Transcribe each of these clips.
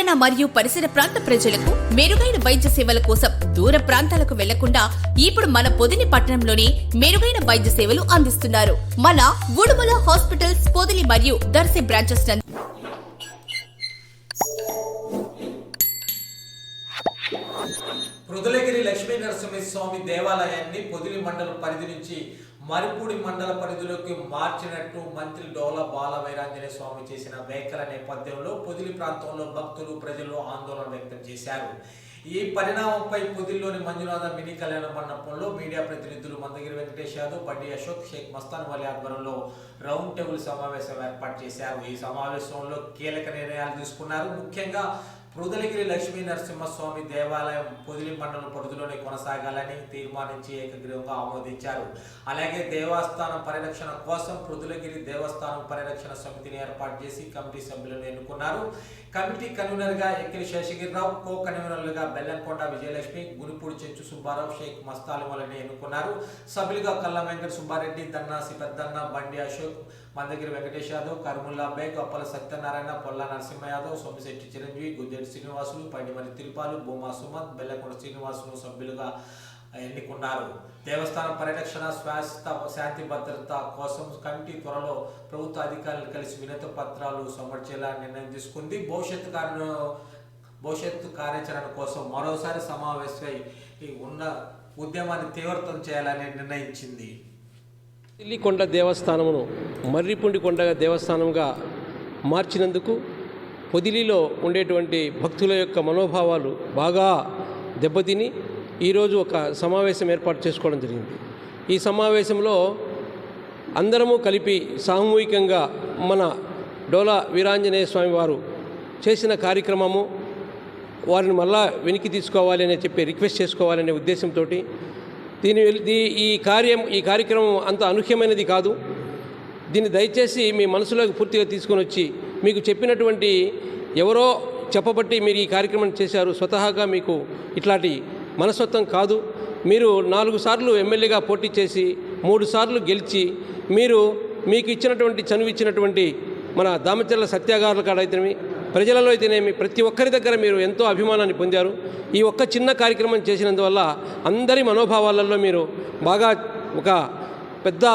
పట్టణ మరియు పరిసర ప్రాంత ప్రజలకు మెరుగైన వైద్య సేవల కోసం దూర ప్రాంతాలకు వెళ్లకుండా ఇప్పుడు మన పొదిలి పట్టణంలోనే మెరుగైన వైద్య సేవలు అందిస్తున్నారు. మన ఉడుమల హాస్పిటల్స్ పొదిలి మరియు దర్శి బ్రాంచెస్ నందు పృథులగిరి లక్ష్మీ నరసింహస్వామి దేవాలయాన్ని పొదిలి మండలం పరిధి నుంచి మరిపూడి మండల పరిధిలోకి మార్చినట్టు మంత్రి డోలా బాల వీరాంజనేయ స్వామి చేసిన వ్యాఖ్యల నేపథ్యంలో పొదిలి ప్రాంతంలో భక్తులు ప్రజలు ఆందోళన వ్యక్తం చేశారు. ఈ పరిణామంపై పొదిలిలోని మంజునాథ మినీ కళ్యాణ మండపంలో మీడియా ప్రతినిధులు మందగిరి వెంకటేష్ యాదవ్, బండి అశోక్, షేక్ మస్తాన్ వలి ఆధ్వర్యంలో రౌండ్ టేబుల్ సమావేశం ఏర్పాటు చేశారు. ఈ సమావేశంలో కీలక నిర్ణయాలు తీసుకున్నారు. ముఖ్యంగా పృథులగిరి లక్ష్మీ నరసింహస్వామి దేవాలయం పొదిలి మండలం పరిధిలోనే కొనసాగాలని తీర్మానించి ఏకగ్రీవంగా ఆమోదించారు. అలాగే దేవస్థానం పరిరక్షణ కోసం పృథులగిరి దేవస్థానం పరిరక్షణ సమితిని ఏర్పాటు చేసి కమిటీ సభ్యులను ఎన్నుకున్నారు. కమిటీ కన్వీనర్గా ఎక్కిలి శేషగిరిరావు, కో కన్వీనర్లుగా బెల్లంకొండ విజయలక్ష్మి, గునిపూడి చెంచు సుబ్బారావు, షేక్ మస్తాలిమలని ఎన్నుకున్నారు. సభ్యులుగా కల్లా వెంకట సుబ్బారెడ్డి, దన్నాసి పెద్దన్న, బండి అశోక్, మందగిరి వెంకటేష్ యాదవ్, కర్ముల్లా బేగ్, అప్పల సత్యనారాయణ, పొల్లా నరసింహ యాదవ్, సోమిశెట్టి చిరంజీవి, గుజ్జెట్టి శ్రీనివాసులు, పైడిమల్లి తిరుపాలు, భూమా సుమంత్, బెల్లకొండ శ్రీనివాసులు సభ్యులుగా ఎన్నుకున్నారు. దేవస్థానం పరిరక్షణ, శాంతి భద్రత కోసం కమిటీ త్వరలో ప్రభుత్వ అధికారులు కలిసి వినతి పత్రాలు సమర్పించేలా నిర్ణయం తీసుకుంది. భవిష్యత్తు కార్యాచరణ కోసం మరోసారి సమావేశమై ఉన్న ఉద్యమాన్ని తీవ్రతం చేయాలని నిర్ణయించింది. ఇల్లికొండ దేవస్థానమును మర్రిపుండి కొండ దేవస్థానంగా మార్చినందుకు పొదిలిలో ఉండేటువంటి భక్తుల యొక్క మనోభావాలు బాగా దెబ్బతిని ఈరోజు ఒక సమావేశం ఏర్పాటు చేసుకోవడం జరిగింది. ఈ సమావేశంలో అందరము కలిపి సామూహికంగా మన డోలా వీరాంజనేయ స్వామి వారు చేసిన కార్యక్రమము వారిని మళ్ళా వెనక్కి తీసుకోవాలి అని చెప్పి రిక్వెస్ట్ చేసుకోవాలనే ఉద్దేశంతో ఈ కార్యక్రమం అంత అనూహ్యమైనది కాదు. దీన్ని దయచేసి మీ మనసులోకి పూర్తిగా తీసుకొని వచ్చి మీకు చెప్పినటువంటి ఎవరో చెప్పబట్టి మీరు ఈ కార్యక్రమం చేశారు. స్వతహాగా మీకు ఇట్లాంటి మనస్తత్వం కాదు. మీరు 4 సార్లు ఎమ్మెల్యేగా పోటీ చేసి 3 సార్లు గెలిచి మీకు ఇచ్చినటువంటి చనువు ఇచ్చినటువంటి మన దామచర్ల సత్యాగారుల కాడైతేనేమి, ప్రజలలో అయితేనేమి, ప్రతి ఒక్కరి దగ్గర మీరు ఎంతో అభిమానాన్ని పొందారు. ఈ ఒక్క చిన్న కార్యక్రమం చేసినందువల్ల అందరి మనోభావాలలో మీరు బాగా ఒక పెద్ద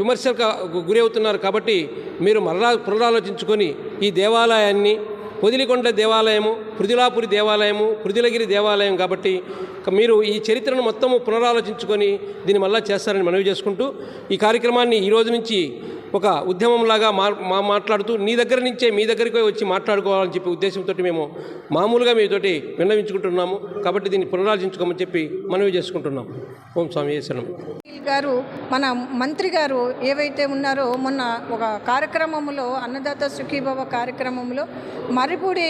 విమర్శలకు గురి అవుతున్నారు. కాబట్టి మీరు పునరాలోచించుకొని ఈ దేవాలయాన్ని పొదిలికొండ దేవాలయము, పృథులాపురి దేవాలయము, పృథులగిరి దేవాలయం కాబట్టి మీరు ఈ చరిత్రను మొత్తము పునరాలోచించుకొని దీన్ని మళ్ళా చేస్తారని మనవి చేసుకుంటూ ఈ కార్యక్రమాన్ని ఈ రోజు నుంచి ఒక ఉద్యమంలాగా మాట్లాడుతూ మీ దగ్గరికి వచ్చి మాట్లాడుకోవాలని చెప్పి ఉద్దేశంతో మేము మామూలుగా మీతోటి విన్నవించుకుంటున్నాము. కాబట్టి దీన్ని పునరాలోచించుకోమని చెప్పి మనవి చేసుకుంటున్నాము. ఓం స్వామి శరణం. గారు మన మంత్రి గారు ఏవైతే ఉన్నారో మొన్న ఒక కార్యక్రమంలో అన్నదాత సుఖీభవ కార్యక్రమంలో మర్రిపూడి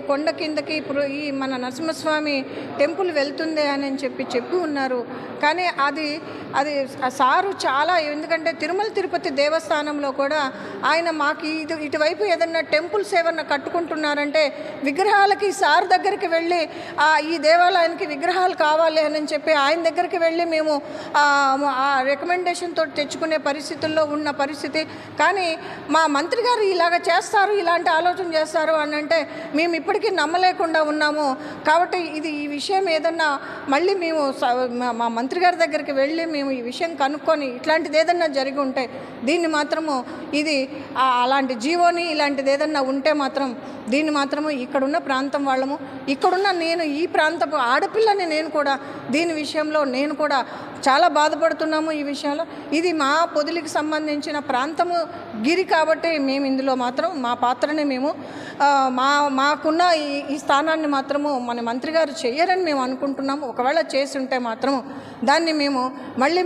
కొండ కిందకి ఈ మన నరసింహస్వామి టెంపుల్ వెళ్తుంది అని చెప్పి ఉన్నారు. కానీ అది సారు చాలా, ఎందుకంటే తిరుమల తిరుపతి దేవస్థానంలో కూడా ఆయన మాకు ఇటువైపు ఏదన్నా టెంపుల్స్ ఏమన్నా కట్టుకుంటున్నారంటే విగ్రహాలకి సార్ దగ్గరికి వెళ్ళి ఈ దేవాలయానికి విగ్రహాలు కావాలి అని చెప్పి ఆయన దగ్గరికి వెళ్ళి మేము ఆ రికమెండేషన్తో తెచ్చుకునే పరిస్థితుల్లో ఉన్న పరిస్థితి. కానీ మా మంత్రి గారు ఇలాగ చేస్తారు, ఇలాంటి ఆలోచన చేస్తారు అని అంటే మేము ఇప్పటికీ నమ్మలేకుండా ఉన్నాము. కాబట్టి ఈ విషయం ఏదన్నా మళ్ళీ మేము మా మంత్రి గారి దగ్గరికి వెళ్ళి మేము ఈ విషయం కనుక్కొని ఇట్లాంటిది ఏదన్నా జరిగి ఉంటే దీన్ని మాత్రము అలాంటి జీవోని ఇలాంటిది ఏదన్నా ఉంటే మాత్రం దీన్ని మాత్రము ఇక్కడున్న ప్రాంతం వాళ్ళము, ఇక్కడున్న నేను ఈ ప్రాంతపు ఆడపిల్లని నేను కూడా దీని విషయంలో నేను కూడా చాలా బాధపడుతున్నాము. ఈ విషయంలో ఇది మా పొదిలికి సంబంధించిన ప్రాంతము గిరి కాబట్టి మేము ఇందులో మాత్రం మా పాత్రని మేము మాకున్న ఈ స్థానాన్ని మాత్రము మన మంత్రి గారు చెయ్యరని మేము అనుకుంటున్నాము. ఒకవేళ చేసి ఉంటే మాత్రము దాన్ని మేము మళ్ళీ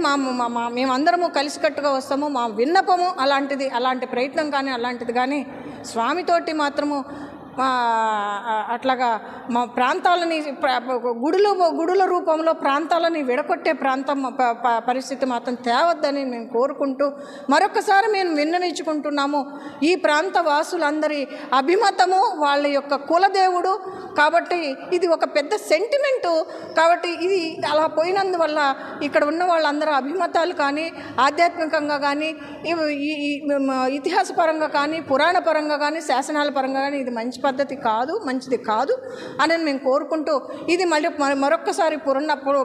మేమందరము కలిసికట్టుగా వస్తాము. మా విన్నపము అలాంటి ప్రయత్నం కానీ అలాంటిది కానీ స్వామితోటి మాత్రము అట్లాగా మా ప్రాంతాలని గుడుల రూపంలో ప్రాంతాలని విడగొట్టే పరిస్థితి మాత్రం తేవద్దని మేము కోరుకుంటూ మరొకసారి మేము విన్నవించుకుంటున్నాము. ఈ ప్రాంత వాసులందరి అభిమతము వాళ్ళ యొక్క కులదేవుడు కాబట్టి ఇది ఒక పెద్ద సెంటిమెంటు. కాబట్టి ఇది అలా పోయినందువల్ల ఇక్కడ ఉన్న వాళ్ళందరూ అభిమతాలు కానీ ఆధ్యాత్మికంగా కానీ ఇతిహాసపరంగా కానీ పురాణ పరంగా కానీ శాసనాల పరంగా కానీ ఇది మంచి పద్ధతి కాదు, మంచిది కాదు అని మేము కోరుకుంటూ ఇది మరొక్కసారి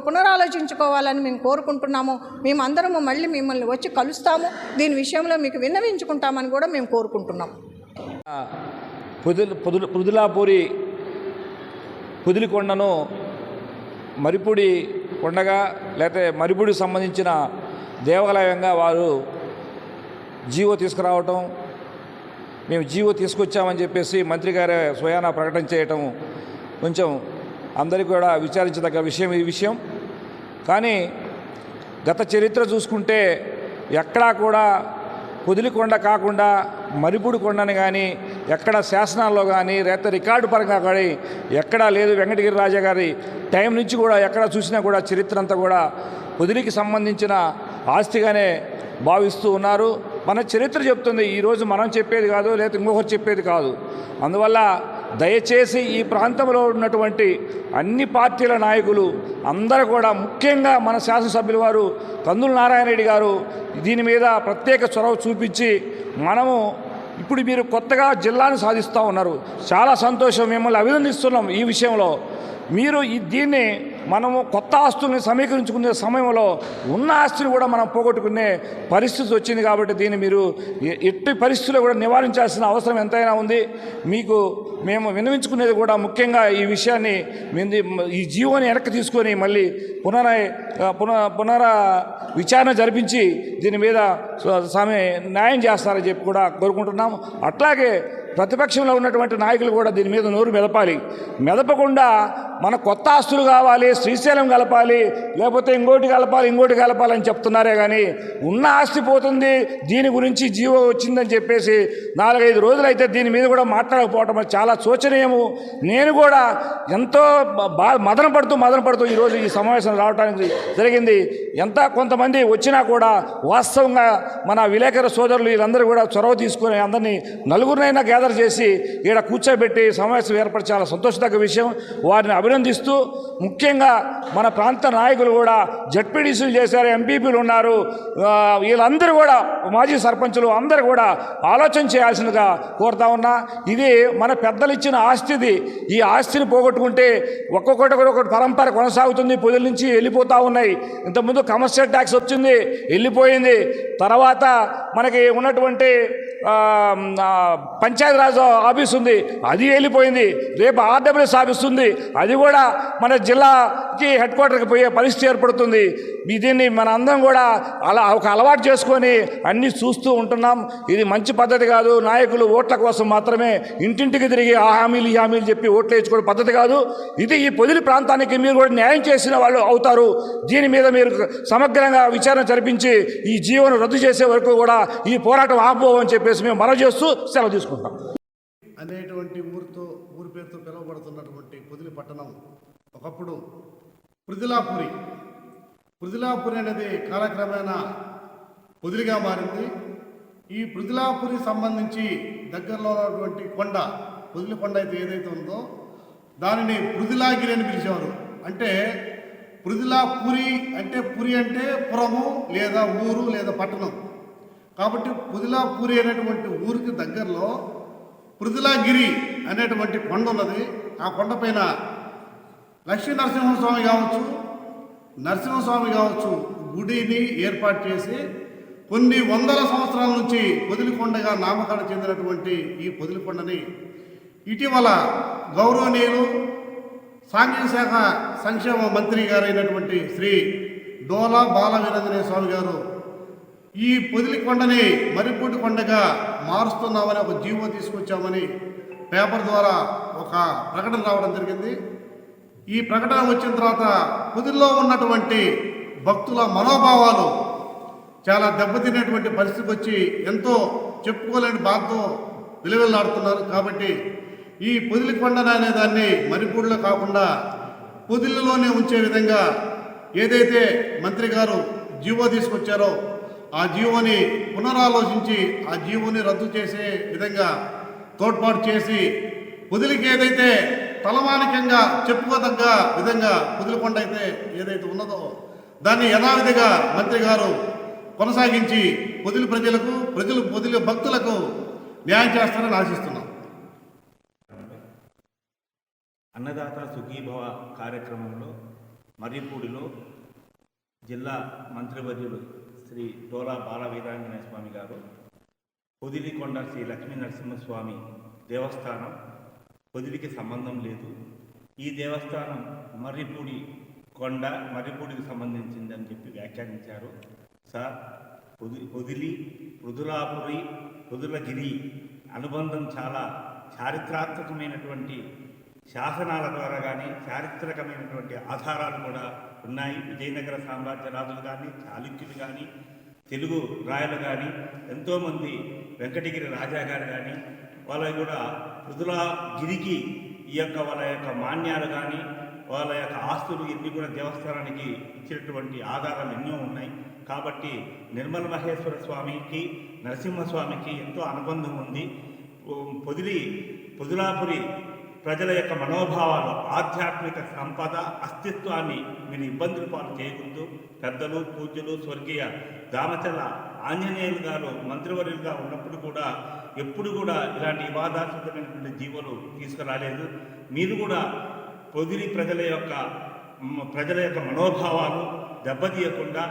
పునరాలోచించుకోవాలని మేము కోరుకుంటున్నాము. మేమందరము మళ్ళీ మిమ్మల్ని వచ్చి కలుస్తాము, దీని విషయంలో మీకు విన్నవించుకుంటామని కూడా మేము కోరుకుంటున్నాం. పృథులాపూరి పొదిలికొండను మరిపూడి కొండగా లేకపోతే మరిపూడికి సంబంధించిన దేవాలయంగా వారు జీవో తీసుకురావటం, మేము జీవో తీసుకొచ్చామని చెప్పేసి మంత్రి గారే స్వయానా ప్రకటన చేయటం కొంచెం అందరికీ కూడా విచారించదగ్గ విషయం ఈ విషయం. కానీ గత చరిత్ర చూసుకుంటే ఎక్కడా కూడా పొదిలికొండ కాకుండా మరిపూడి కొండని కానీ ఎక్కడ శాసనాల్లో కానీ లేకపోతే రికార్డు పరంగా కానీ ఎక్కడా లేదు. వెంకటగిరి రాజా గారి టైం నుంచి కూడా ఎక్కడ చూసినా కూడా చరిత్ర అంతా కూడా పొదిలికి సంబంధించిన ఆస్తిగానే భావిస్తూ ఉన్నారు. మన చరిత్ర చెప్తుంది, ఈరోజు మనం చెప్పేది కాదు, లేకపోతే ఇంకొకరు చెప్పేది కాదు. అందువల్ల దయచేసి ఈ ప్రాంతంలో ఉన్నటువంటి అన్ని పార్టీల నాయకులు అందరూ కూడా, ముఖ్యంగా మన శాసనసభ్యుల వారు కందుల నారాయణ రెడ్డి గారు దీని మీద ప్రత్యేక చొరవ చూపించి మనము ఇప్పుడు మీరు కొత్తగా జిల్లాను సాధిస్తూ ఉన్నారు, చాలా సంతోషం, మిమ్మల్ని అభినందిస్తున్నాం. ఈ విషయంలో మీరు దీన్ని మనము కొత్త ఆస్తుల్ని సమీకరించుకునే సమయంలో ఉన్న ఆస్తిని కూడా మనం పోగొట్టుకునే పరిస్థితి వచ్చింది. కాబట్టి దీన్ని మీరు ఎట్టి పరిస్థితుల్లో కూడా నివారించాల్సిన అవసరం ఎంతైనా ఉంది. మీకు మేము విన్నవించుకునేది కూడా ముఖ్యంగా ఈ విషయాన్ని ఈ జీవోని వెనక్కి తీసుకొని మళ్ళీ పునర విచారణ జరిపించి దీని మీద న్యాయం చేస్తారని చెప్పి కూడా కోరుకుంటున్నాం. అట్లాగే ప్రతిపక్షంలో ఉన్నటువంటి నాయకులు కూడా దీని మీద నోరు మెదపకుండా మన కొత్త ఆస్తులు కావాలి, శ్రీశైలం కలపాలి, లేకపోతే ఇంకోటి కలపాలని చెప్తున్నారే కానీ ఉన్న ఆస్తి పోతుంది, దీని గురించి జీవో వచ్చిందని చెప్పేసి 4-5 రోజులైతే దీని మీద కూడా మాట్లాడకపోవటం చాలా శోచనీయము. నేను కూడా ఎంతో మదన పడుతూ ఈరోజు ఈ సమావేశం రావడానికి జరిగింది. కొంతమంది వచ్చినా కూడా వాస్తవంగా మన విలేకరుల సోదరులు వీళ్ళందరూ కూడా చొరవ తీసుకుని అందరినీ నలుగురినైనా గ్యాదర్ చేసి ఇక్కడ కూర్చోబెట్టి సమావేశం ఏర్పడి చాలా సంతోషదగ్గ విషయం. వారిని అభినందిస్తూ ముఖ్యంగా మన ప్రాంత నాయకులు కూడా జడ్పీటీసీలు చేశారు, ఎంపీపీలు ఉన్నారు, వీళ్ళందరూ కూడా మాజీ సర్పంచులు అందరూ కూడా ఆలోచన చేయాల్సిందిగా కోరుతా ఉన్నా. ఇది మన పెద్దలు ఇచ్చిన ఆస్తిది. ఈ ఆస్తిని పోగొట్టుకుంటే ఒక్కొక్కటి పరంపర కొనసాగుతుంది. పొదుల నుంచి వెళ్ళిపోతూ ఉన్నాయి. ఇంతకుముందు కమర్షియల్ ట్యాక్స్ వచ్చింది, వెళ్ళిపోయింది. తర్వాత మనకి ఉన్నటువంటి పంచాయతీరాజ్ ఆఫీస్ ఉంది, అది వెళ్ళిపోయింది. రేపు ఆర్డబ్ల్యూఎస్ ఆఫీస్ ఉంది, అది కూడా మన జిల్లాకి హెడ్ క్వార్టర్కి పోయే పరిస్థితి ఏర్పడుతుంది. దీన్ని మన అందరం కూడా ఒక అలవాటు చేసుకొని అన్నీ చూస్తూ ఉంటున్నాం. ఇది మంచి పద్ధతి కాదు. నాయకులు ఓట్ల కోసం మాత్రమే ఇంటింటికి తిరిగి ఆ హామీలు ఈ హామీలు చెప్పి ఓట్లు వేయించుకోవడం పద్ధతి కాదు. ఇది ఈ పొదిలి ప్రాంతానికి మీరు కూడా న్యాయం చేసిన వాళ్ళు అవుతారు. దీని మీద మీరు సమగ్రంగా విచారణ జరిపించి ఈ జీవోను రద్దు చేసే వరకు కూడా ఈ పోరాటం ఆపుకోవని చెప్పేసి మేము మనవి చేస్తూ సెలవు తీసుకుంటాం. అనేటువంటి ఊరి పేరుతో పిలువబడుతున్నటువంటి పొదిలి పట్టణం ఒకప్పుడు పృథులాపురి అనేది కాలక్రమేణా పొదిలిగా మారింది. ఈ పృథులాపురి సంబంధించి దగ్గరలో ఉన్నటువంటి కొండ, పొదిలి కొండ అయితే ఏదైతే ఉందో దానిని పృథులాగిరి అని పిలిచేవారు. అంటే పృథులాపురి అంటే పురి అంటే పురము లేదా ఊరు లేదా పట్టణం. కాబట్టి పృథులాపురి అనేటువంటి ఊరికి దగ్గరలో పృథులాగిరి అనేటువంటి కొండ ఉన్నది. ఆ కొండపైన లక్ష్మీ నరసింహస్వామి కావచ్చు గుడిని ఏర్పాటు చేసి కొన్ని వందల సంవత్సరాల నుంచి పొదిలికొండగా నామకరణ చెందినటువంటి ఈ పొదిలికొండని ఇటీవల గౌరవనీయులు సాంఘిక శాఖ సంక్షేమ మంత్రి గారైనటువంటి శ్రీ డోలా బాల వీరాంజనేయ స్వామి గారు ఈ పొదిలికొండని మరిపూడి కొండగా మారుస్తున్నామని ఒక జీవో తీసుకొచ్చామని పేపర్ ద్వారా ఒక ప్రకటన రావడం జరిగింది. ఈ ప్రకటన వచ్చిన తర్వాత పొదిల్లో ఉన్నటువంటి భక్తుల మనోభావాలు చాలా దెబ్బతినేటువంటి పరిస్థితికి వచ్చి ఎంతో చెప్పుకోలేని బాధతో విలువెల్లాడుతున్నారు. కాబట్టి ఈ పొదిలికొండ అనే దాన్ని మరిపూడిలో కాకుండా పొదిలిలోనే ఉంచే విధంగా ఏదైతే మంత్రి గారు జీవో తీసుకొచ్చారో ఆ జీవోని పునరాలోచించి ఆ జీవోని రద్దు చేసే విధంగా తోడ్పాటు చేసి పొదిలికి ఏదైతే తలమానికంగా చెప్పుకోదగ్గ విధంగా పొదిలికొండ అయితే ఏదైతే ఉన్నదో దాన్ని యథావిధిగా మంత్రి గారు కొనసాగించి పొదిలి ప్రజలకు పొదిలి భక్తులకు న్యాయం చేస్తారని ఆశిస్తున్నాం. అన్నదాత సుఖీభవ కార్యక్రమంలో మర్రిపూడిలో జిల్లా మంత్రివర్యులు శ్రీ డోలా బాల వీరాంజనేయ స్వామి గారు పొదిలికొండ శ్రీ లక్ష్మీ నరసింహస్వామి దేవస్థానం పొదిలికి సంబంధం లేదు, ఈ దేవస్థానం మర్రిపూడికి సంబంధించిందని చెప్పి వ్యాఖ్యానించారు. సార్, పొదిలి, పృథులాపురి, పృథులగిరి అనుబంధం చాలా చారిత్రాత్మకమైనటువంటి శాసనాల ద్వారా కానీ చారిత్రకమైనటువంటి ఆధారాలు కూడా ఉన్నాయి. విజయనగర సామ్రాజ్య రాజులు కానీ చాళుక్యులు కానీ తెలుగు రాయలు కానీ ఎంతోమంది వెంకటగిరి రాజా గారు కానీ వాళ్ళ కూడా పృథులగిరికి వాళ్ళ యొక్క మాన్యాలు కానీ వాళ్ళ యొక్క ఆస్తులు ఇన్ని కూడా దేవస్థానానికి ఇచ్చినటువంటి ఆధారాలు ఎన్నో ఉన్నాయి. కాబట్టి నిర్మల మహేశ్వర స్వామికి నరసింహస్వామికి ఎంతో అనుబంధం ఉంది. పృథులాపురి ప్రజల యొక్క మనోభావాలు, ఆధ్యాత్మిక సంపద, అస్తిత్వాన్ని మీరు ఇబ్బందులు పాలు చేయకూడదు. పెద్దలు, పూజ్యులు, స్వర్గీయ దామచల ఆంజనేయులు గారు మంత్రివర్యులుగా ఉన్నప్పుడు కూడా ఎప్పుడు కూడా ఇలాంటి వివాదాస్పదమైనటువంటి జీవోలు తీసుకురాలేదు. మీరు కూడా పొదిలి ప్రజల యొక్క మనోభావాలు దెబ్బతీయకుండా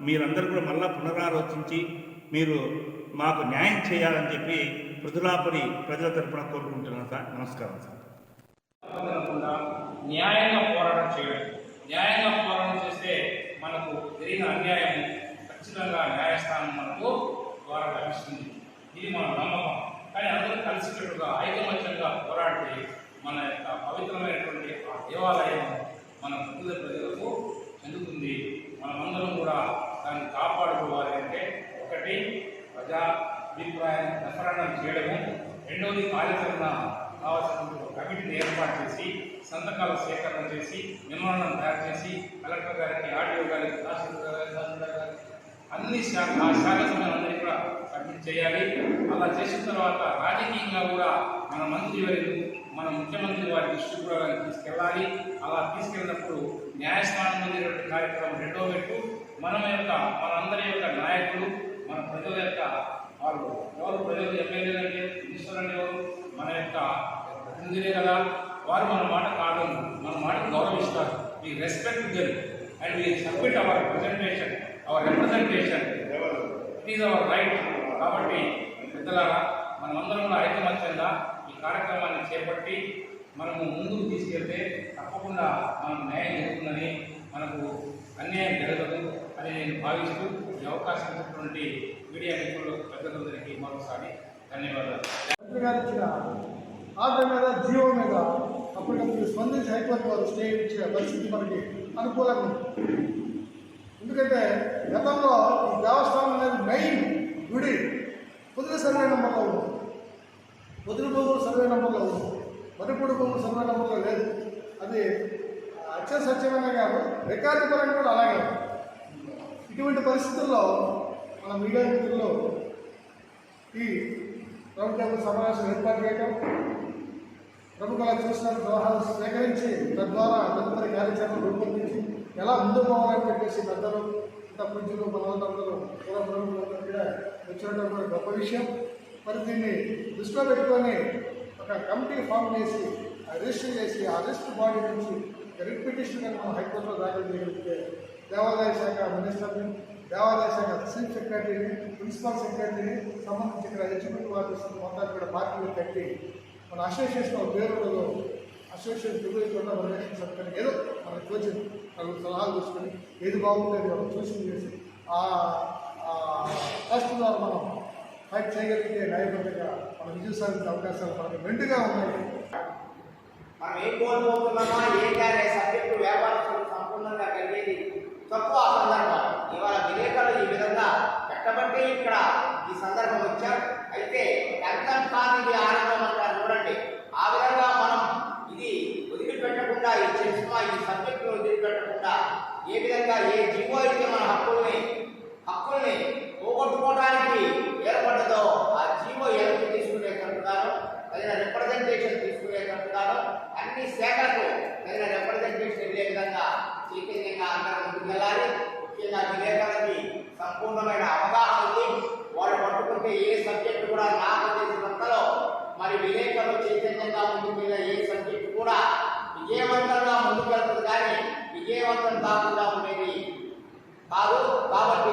మీరందరూ కూడా మళ్ళా పునరాలోచించి మీరు మాకు న్యాయం చేయాలని చెప్పి పృథులాపురి ప్రజల తరపున కోరుకుంటున్నాను సార్. నమస్కారం సార్. న్యాయంగా పోరాటం చేయడం, న్యాయంగా పోరాటం చేస్తే మనకు జరిగిన అన్యాయం ఖచ్చితంగా న్యాయస్థానం మనకు ద్వారా లభిస్తుంది. ఇది మన నమ్మకం. కానీ అందరూ కలిసికట్టుగా ఐకమత్యంగా పోరాడితే మన యొక్క పవిత్రమైనటువంటి ఆ దేవాలయం మన ప్రజలకు చెందుతుంది. మనమందరం కూడా దాన్ని కాపాడుకోవాలి. అంటే ఒకటి ప్రజా అభిప్రాయాన్ని రెఫరెండం చేయడము, రెండవది కార్యాచరణ కావాల్సినటువంటి కమిటీని ఏర్పాటు చేసి సంతకాల సేకరణ చేసి మెమోరాండం తయారు చేసి కలెక్టర్ గారికి, ఆర్డీఓ గారికి, తహసీల్దార్ గారికి అన్ని శాఖ సమయాలన్నీ కూడా సబ్మిట్ చేయాలి. అలా చేసిన తర్వాత రాజకీయంగా కూడా మన మన ముఖ్యమంత్రి వారి దృష్టి కూడా తీసుకెళ్ళాలి. అలా తీసుకెళ్ళినప్పుడు న్యాయస్థానం అనేటువంటి కార్యక్రమం రెండో వైపు మనందరి యొక్క నాయకులు, మన ప్రజల యొక్క వాళ్ళు ఎవరు, ప్రజలు ఎమ్మెల్యేలు అంటే మినిస్టర్ అంటే ఎవరు, మన యొక్క ప్రతినిధులే కదా. వారు మన మాట కాదు, మన మాటకు గౌరవిస్తారు. We respect them and we submit our representation. It is our right. కాబట్టి పెద్దలారా మనమందరం కూడా ఐకమత్యంగా ఈ కార్యక్రమాన్ని చేపట్టి మనము ముందుకు తీసుకెళ్తే తప్పకుండా మనం న్యాయం జరుగుతుందని, మనకు అన్యాయం జరగదు అని నేను భావిస్తూ ఈ అవకాశం ఇచ్చినటువంటి మీడియా మిత్రులు పెద్దలందరికీ మరోసారి ధన్యవాదాలు. ఇచ్చిన ఆర్డర్ మీద, జీవో మీద అప్పటికప్పుడు స్పందించి హైకోర్టు వారు స్టే ఇచ్చే పరిస్థితి మనకి అనుకూలంగా ఉంది. ఎందుకంటే గతంలో ఈ దేవస్థానం అనేది మెయిన్ గుడి పొదిలి సర్వే నెంబర్లో ఉంది, పొదిలి భూములు సర్వే నెంబర్లో ఉంది, మర్రిపూడి భూములు సర్వే నెంబర్లో లేదు. అది అక్షర సత్యమైన గారు రికార్డు పరంగా కూడా అలాగే. ఇటువంటి పరిస్థితుల్లో మన మీడియా మిత్రులు ఈ రౌండ్ టేబుల్ సమావేశం ఏర్పాటు చేయడం, ప్రముఖుల చూసిన సలహాలు సేకరించి తద్వారా తదుపరి కార్యాచరణ రూపొందించి ఎలా ముందు పోవాలని చెప్పేసి పెద్దలు, ఇంత పూజ్యులు, మనవంతరులు, పూర్వ ప్రముఖులందరూ కూడా వచ్చినట్టు కూడా గొప్ప విషయం. మరి దీన్ని దృష్టిలో పెట్టుకొని ఒక కమిటీ ఫామ్ చేసి రిజిస్టర్ చేసి ఆ రిజిస్టర్ బాడీ నుంచి రిట్ పిటిషన్ మనం హైకోర్టులో దాఖలు చేయగలిగితే దేవాదాయ శాఖ మినిస్టర్ని, దేవాదాయ శాఖ చీఫ్ సెక్రటరీని, ప్రిన్సిపల్ సెక్రటరీని, సంబంధించి ఇక్కడ ఎగ్జిక్యూటివ్ ఆఫీసర్ మొత్తాన్ని కూడా పార్టీలు కట్టి మన అసోసియేషన్ పేరులో అసోసియేషన్ తిరుగుతున్న వరలక్ష్మి సత్కని ఏదో మనకు తోచింది వాళ్ళు సలహాలు చూసుకొని ఏది బాగుంటుంది మనం చూసి చేసి ఆ ట్రస్ట్ ద్వారా మనం ఫైట్ చేయగలిగితే న్యాయబద్ధంగా మనం విజయం సాధించే అవకాశాలు మనకు మెండుగా ఉన్నాయి. మనం ఏం కోల్పోతున్నామో ఏంటనే సబ్జెక్టు వ్యాపారస్తులు సంపూర్ణంగా కలిగేది తక్కువ. ఆ సందర్భం ఇవాళ విలేకరులు ఈ విధంగా పెట్టబట్టే ఇక్కడ ఈ సందర్భం వచ్చారు. అయితే ఎంత కాదు ఇది ఆనందం అంటారు చూడండి. ఆ విధంగా రిప్రజెంటేషన్ తీసుకునేటట్టుగాను అన్ని శాఖలకు తగిన రిప్రజెంటేషన్ వెళ్ళే విధంగా చైతన్యంగా అందరూ ముందుకు వెళ్ళాలి. ముఖ్యంగా విలేకరులకి సంపూర్ణమైన అవగాహన ఉంది. వాళ్ళు పట్టుకుంటే ఏ సబ్జెక్టు కూడా నాకు తెలిసినంతలో మరి విలేకరులు చైతన్యంగా ముందుకు వెళ్ళే ఏ సబ్జెక్టు కూడా విజయవంతంగా ముందుకు వెళ్తుంది, కానీ విజయవంతం కాకుండా ఉండేది కాదు. కాబట్టి